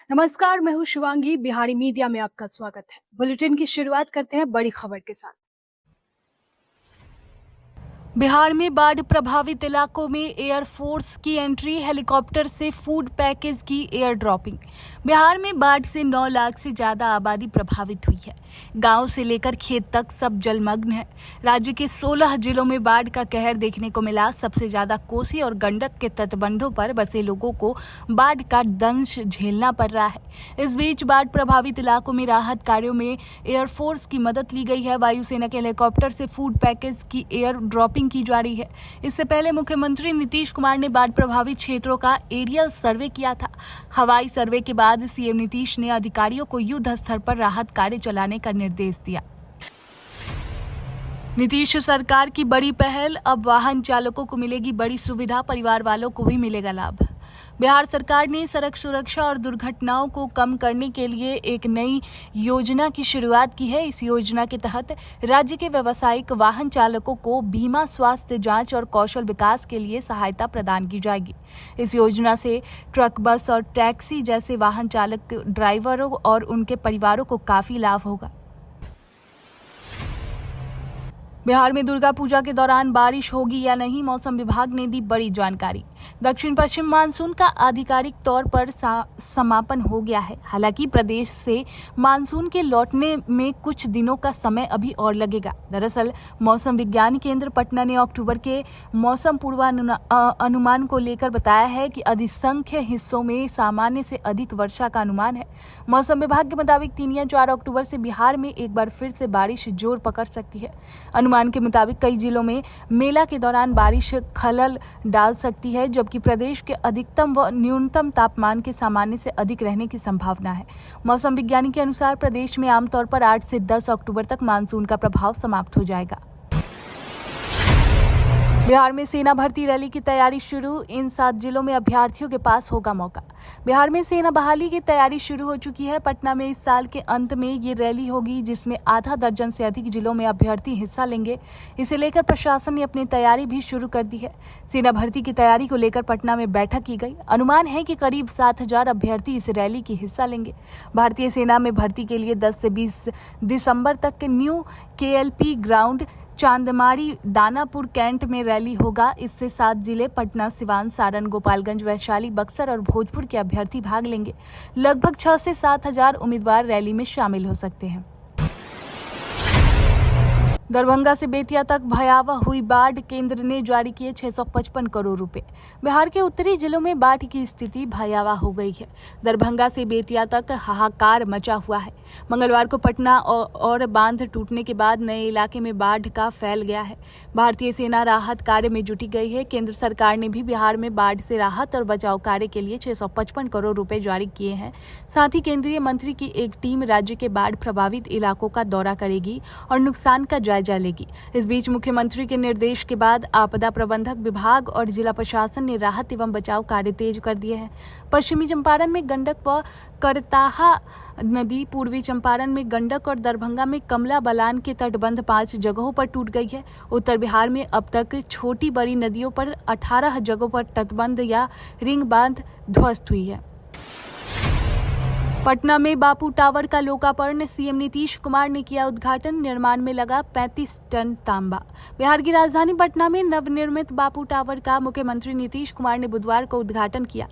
नमस्कार, मैं हूँ शिवांगी। बिहारी मीडिया में आपका स्वागत है। बुलेटिन की शुरुआत करते हैं बड़ी खबर के साथ। बिहार में बाढ़ प्रभावित इलाकों में एयरफोर्स की एंट्री, हेलीकॉप्टर से फूड पैकेज की एयर ड्रॉपिंग। बिहार में बाढ़ से 9 लाख से ज्यादा आबादी प्रभावित हुई है। गांव से लेकर खेत तक सब जलमग्न है। राज्य के 16 जिलों में बाढ़ का कहर देखने को मिला। सबसे ज्यादा कोसी और गंडक के तटबंधों पर बसे लोगों को बाढ़ का दंश झेलना पड़ रहा है। इस बीच बाढ़ प्रभावित इलाकों में राहत कार्यों में एयरफोर्स की मदद ली गई है। वायुसेना के हेलीकॉप्टर से फूड पैकेज की एयर ड्रॉपिंग की जा रही है। इससे पहले मुख्यमंत्री नीतीश कुमार ने बाढ़ प्रभावित क्षेत्रों का एरियल सर्वे किया था। हवाई सर्वे के बाद सीएम नीतीश ने अधिकारियों को युद्ध स्तर पर राहत कार्य चलाने का निर्देश दिया। नीतीश सरकार की बड़ी पहल, अब वाहन चालकों को मिलेगी बड़ी सुविधा, परिवार वालों को भी मिलेगा लाभ। बिहार सरकार ने सड़क सुरक्षा और दुर्घटनाओं को कम करने के लिए एक नई योजना की शुरुआत की है। इस योजना के तहत राज्य के व्यावसायिक वाहन चालकों को बीमा, स्वास्थ्य जांच और कौशल विकास के लिए सहायता प्रदान की जाएगी। इस योजना से ट्रक, बस और टैक्सी जैसे वाहन चालक ड्राइवरों और उनके परिवारों को काफी लाभ होगा। बिहार में दुर्गा पूजा के दौरान बारिश होगी या नहीं, मौसम विभाग ने दी बड़ी जानकारी। दक्षिण पश्चिम मानसून का आधिकारिक तौर पर समापन हो गया है। हालांकि प्रदेश से मानसून के लौटने में कुछ दिनों का समय अभी और लगेगा। दरअसल मौसम विज्ञान केंद्र पटना ने अक्टूबर के मौसम पूर्वानुमान को लेकर बताया है कि अधिसंख्य हिस्सों में सामान्य से अधिक वर्षा का अनुमान है। मौसम विभाग के मुताबिक 3 या 4 अक्टूबर से बिहार में एक बार फिर से बारिश जोर पकड़ सकती है। अनुमान के मुताबिक कई जिलों में मेला के दौरान बारिश खलल डाल सकती है, जबकि प्रदेश के अधिकतम व न्यूनतम तापमान के सामान्य से अधिक रहने की संभावना है। मौसम विज्ञानी के अनुसार प्रदेश में आमतौर पर 8 से 10 अक्टूबर तक मानसून का प्रभाव समाप्त हो जाएगा। बिहार में सेना भर्ती रैली की तैयारी शुरू, इन 7 जिलों में अभ्यर्थियों के पास होगा मौका। बिहार में सेना बहाली की तैयारी शुरू हो चुकी है। पटना में इस साल के अंत में ये रैली होगी, जिसमें आधा दर्जन से अधिक जिलों में अभ्यर्थी हिस्सा लेंगे। इसे लेकर प्रशासन ने अपनी तैयारी भी शुरू कर दी है। सेना भर्ती की तैयारी को लेकर पटना में बैठक की गई। अनुमान है कि करीब 7,000 अभ्यर्थी इस रैली की हिस्सा लेंगे। भारतीय सेना में भर्ती के लिए 10 से 20 दिसंबर तक न्यू KLP ग्राउंड चांदमारी दानापुर कैंट में रैली होगा। इससे 7 जिले पटना, सिवान, सारण, गोपालगंज, वैशाली, बक्सर और भोजपुर के अभ्यर्थी भाग लेंगे। लगभग 6 से 7,000 उम्मीदवार रैली में शामिल हो सकते हैं। दरभंगा से बेतिया तक भयावह हुई बाढ़, केंद्र ने जारी किए 655 करोड़ रुपए। बिहार के उत्तरी जिलों में बाढ़ की स्थिति भयावह हो गई है। दरभंगा से बेतिया तक हाहाकार मचा हुआ है। मंगलवार को पटना और बांध टूटने के बाद नए इलाके में बाढ़ का फैल गया है। भारतीय सेना राहत कार्य में जुटी गई है। केंद्र सरकार ने भी बिहार में बाढ़ से राहत और बचाव कार्य के लिए 655 करोड़ रुपए जारी किए हैं। साथ ही केंद्रीय मंत्री की एक टीम राज्य के बाढ़ प्रभावित इलाकों का दौरा करेगी और नुकसान का जायजा लेगी। इस बीच मुख्यमंत्री के निर्देश के बाद आपदा प्रबंधक विभाग और जिला प्रशासन ने राहत एवं बचाव कार्य तेज कर दिए हैं। पश्चिमी चंपारण में गंडक व करताहा नदी, पूर्वी चंपारण में गंडक और दरभंगा में कमला बलान के तटबंध 5 जगहों पर टूट गई है। उत्तर बिहार में अब तक छोटी बड़ी नदियों पर 18 जगहों पर तटबंध या रिंग बांध ध्वस्त हुई है। पटना में बापू टावर का लोकार्पण, सीएम नीतीश कुमार ने किया उद्घाटन। निर्माण में लगा 35 टन तांबा। बिहार की राजधानी पटना में नवनिर्मित बापू टावर का मुख्यमंत्री नीतीश कुमार ने बुधवार को उद्घाटन किया।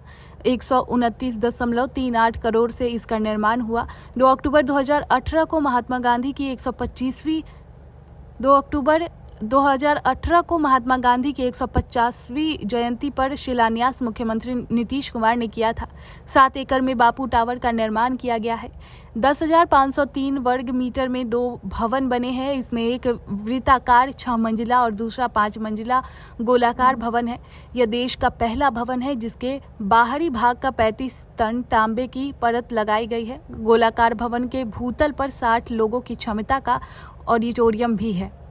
129.38 करोड़ से इसका निर्माण हुआ। 2 अक्टूबर 2018 को महात्मा गांधी की 150वीं जयंती पर शिलान्यास मुख्यमंत्री नीतीश कुमार ने किया था। 7 एकड़ में बापू टावर का निर्माण किया गया है। 10,503 वर्ग मीटर में 2 भवन बने हैं। इसमें एक वृत्ताकार 6 मंजिला और दूसरा 5 मंजिला गोलाकार भवन है। यह देश का पहला भवन है जिसके बाहरी भाग का 35 टन तांबे की परत लगाई गई है। गोलाकार भवन के भूतल पर 60 लोगों की क्षमता का ऑडिटोरियम भी है।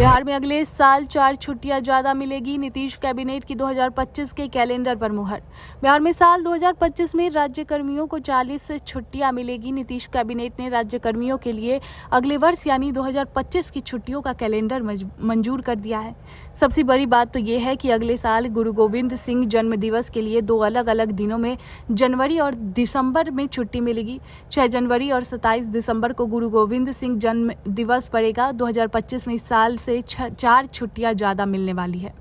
बिहार में अगले साल 4 छुट्टियां ज़्यादा मिलेगी, नीतीश कैबिनेट की 2025 के कैलेंडर पर मुहर। बिहार में साल 2025 में राज्य कर्मियों को 40 छुट्टियां मिलेगी। नीतीश कैबिनेट ने राज्य कर्मियों के लिए अगले वर्ष यानी 2025 की छुट्टियों का कैलेंडर मंजूर कर दिया है। सबसे बड़ी बात तो ये है कि अगले साल गुरु गोविंद सिंह जन्म दिवस के लिए 2 अलग अलग दिनों में जनवरी और दिसंबर में छुट्टी मिलेगी। 6 जनवरी और 27 दिसंबर को गुरु गोविंद सिंह जन्म दिवस पड़ेगा। 2025 में इस साल से 4 छुट्टियां ज़्यादा मिलने वाली है।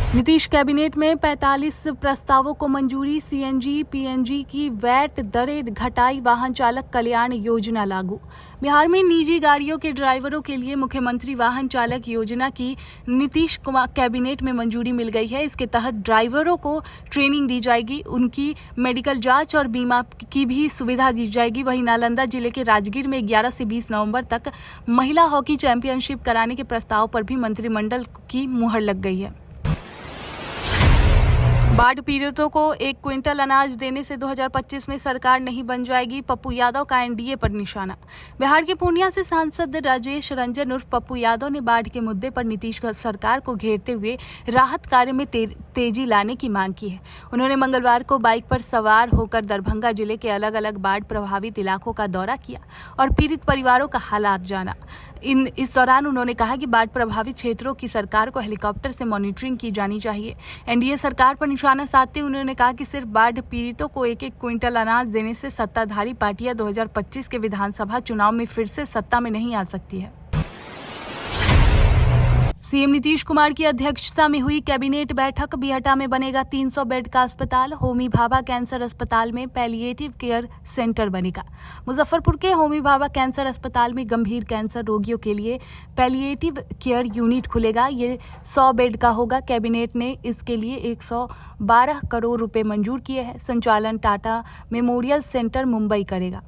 नीतीश कैबिनेट में 45 प्रस्तावों को मंजूरी। सीएनजी पीएनजी की वैट दरें घटाई, वाहन चालक कल्याण योजना लागू। बिहार में निजी गाड़ियों के ड्राइवरों के लिए मुख्यमंत्री वाहन चालक योजना की नीतीश कुमार कैबिनेट में मंजूरी मिल गई है। इसके तहत ड्राइवरों को ट्रेनिंग दी जाएगी, उनकी मेडिकल जांच और बीमा की भी सुविधा दी जाएगी। वहीं नालंदा जिले के राजगीर में 11 से 20 नवंबर तक महिला हॉकी चैंपियनशिप कराने के प्रस्ताव पर भी मंत्रिमंडल की मुहर लग गई है। बाढ़ पीड़ितों को 1 क्विंटल अनाज देने से 2025 में सरकार नहीं बन जाएगी, पप्पू यादव का एनडीए पर निशाना। बिहार के पूर्णिया से सांसद राजेश रंजन उर्फ पप्पू यादव ने बाढ़ के मुद्दे पर नीतीश सरकार को घेरते हुए राहत कार्य में तेजी लाने की मांग की है। उन्होंने मंगलवार को बाइक पर सवार होकर दरभंगा जिले के अलग अलग बाढ़ प्रभावित इलाकों का दौरा किया और पीड़ित परिवारों का हालात जाना। इस दौरान उन्होंने कहा कि बाढ़ प्रभावित क्षेत्रों की सरकार को हेलीकॉप्टर से मॉनिटरिंग की जानी चाहिए। एनडीए सरकार पर निशाना साधते हुए उन्होंने कहा कि सिर्फ बाढ़ पीड़ितों को 1-1 क्विंटल अनाज देने से सत्ताधारी पार्टियां 2025 के विधानसभा चुनाव में फिर से सत्ता में नहीं आ सकती है। सीएम नीतीश कुमार की अध्यक्षता में हुई कैबिनेट बैठक। बिहटा में बनेगा 300 बेड का अस्पताल। होमी भाभा कैंसर अस्पताल में पैलिएटिव केयर सेंटर बनेगा। मुजफ्फरपुर के होमी भाभा कैंसर अस्पताल में गंभीर कैंसर रोगियों के लिए पैलिएटिव केयर यूनिट खुलेगा। ये 100 बेड का होगा। कैबिनेट ने इसके लिए 112 करोड़ रुपए मंजूर किए हैं। संचालन टाटा मेमोरियल सेंटर मुंबई करेगा।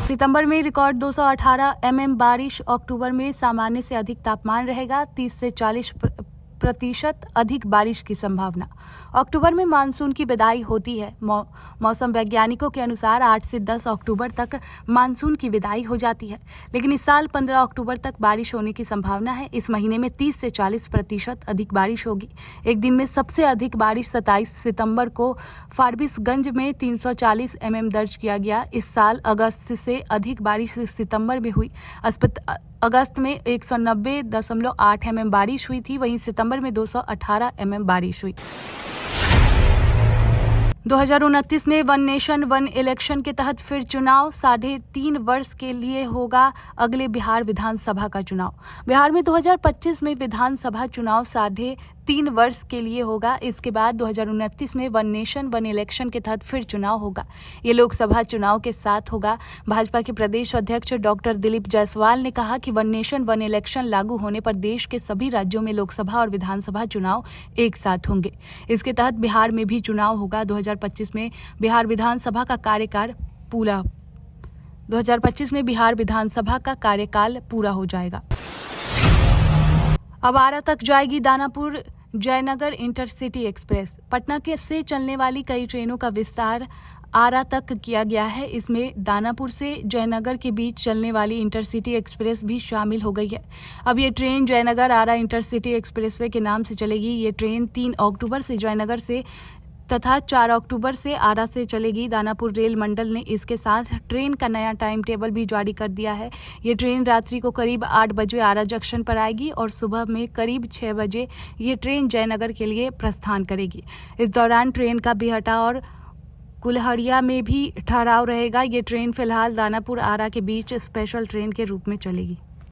सितंबर में रिकॉर्ड 218 mm बारिश। अक्टूबर में सामान्य से अधिक तापमान रहेगा। 30 से 40% अधिक बारिश की संभावना। अक्टूबर में मानसून की विदाई होती है। मौसम वैज्ञानिकों के अनुसार 8 से 10 अक्टूबर तक मानसून की विदाई हो जाती है, लेकिन इस साल 15 अक्टूबर तक बारिश होने की संभावना है। इस महीने में 30 से 40% अधिक बारिश होगी। एक दिन में सबसे अधिक बारिश 27 सितंबर को फारबिसगंज में 340 mm दर्ज किया गया। इस साल अगस्त से अधिक बारिश सितंबर में हुई। अगस्त में 190.8 mm बारिश हुई थी, वहीं सितंबर में 218 mm बारिश हुई। 2029 में वन नेशन वन इलेक्शन के तहत फिर चुनाव। 3.5 वर्ष के लिए होगा अगले बिहार विधानसभा का चुनाव। बिहार में 2025 में विधानसभा चुनाव 3.5 वर्ष के लिए होगा। इसके बाद 2029 में वन नेशन वन इलेक्शन के तहत फिर चुनाव होगा। ये लोकसभा चुनाव के साथ होगा। भाजपा के प्रदेश अध्यक्ष डॉक्टर दिलीप जायसवाल ने कहा कि वन नेशन वन इलेक्शन लागू होने पर देश के सभी राज्यों में लोकसभा और विधानसभा चुनाव एक साथ होंगे। इसके तहत बिहार में भी चुनाव होगा। 2025 में बिहार विधानसभा का कार्यकाल पूरा हो जाएगा। अब आरा तक जाएगी दानापुर जयनगर इंटरसिटी एक्सप्रेस। पटना से चलने वाली कई ट्रेनों का विस्तार आरा तक किया गया है। इसमें दानापुर से जयनगर के बीच चलने वाली इंटरसिटी एक्सप्रेस भी शामिल हो गई है। अब ये ट्रेन जयनगर आरा इंटरसिटी एक्सप्रेसवे के नाम से चलेगी। ये ट्रेन 3 अक्टूबर से जयनगर से तथा 4 अक्टूबर से आरा से चलेगी। दानापुर रेल मंडल ने इसके साथ ट्रेन का नया टाइम टेबल भी जारी कर दिया है। ये ट्रेन रात्रि को करीब 8 बजे आरा जंक्शन पर आएगी और सुबह में करीब 6 बजे ये ट्रेन जयनगर के लिए प्रस्थान करेगी। इस दौरान ट्रेन का बिहटा और कुल्हड़िया में भी ठहराव रहेगा। ये ट्रेन फिलहाल दानापुर आरा के बीच स्पेशल ट्रेन के रूप में चलेगी।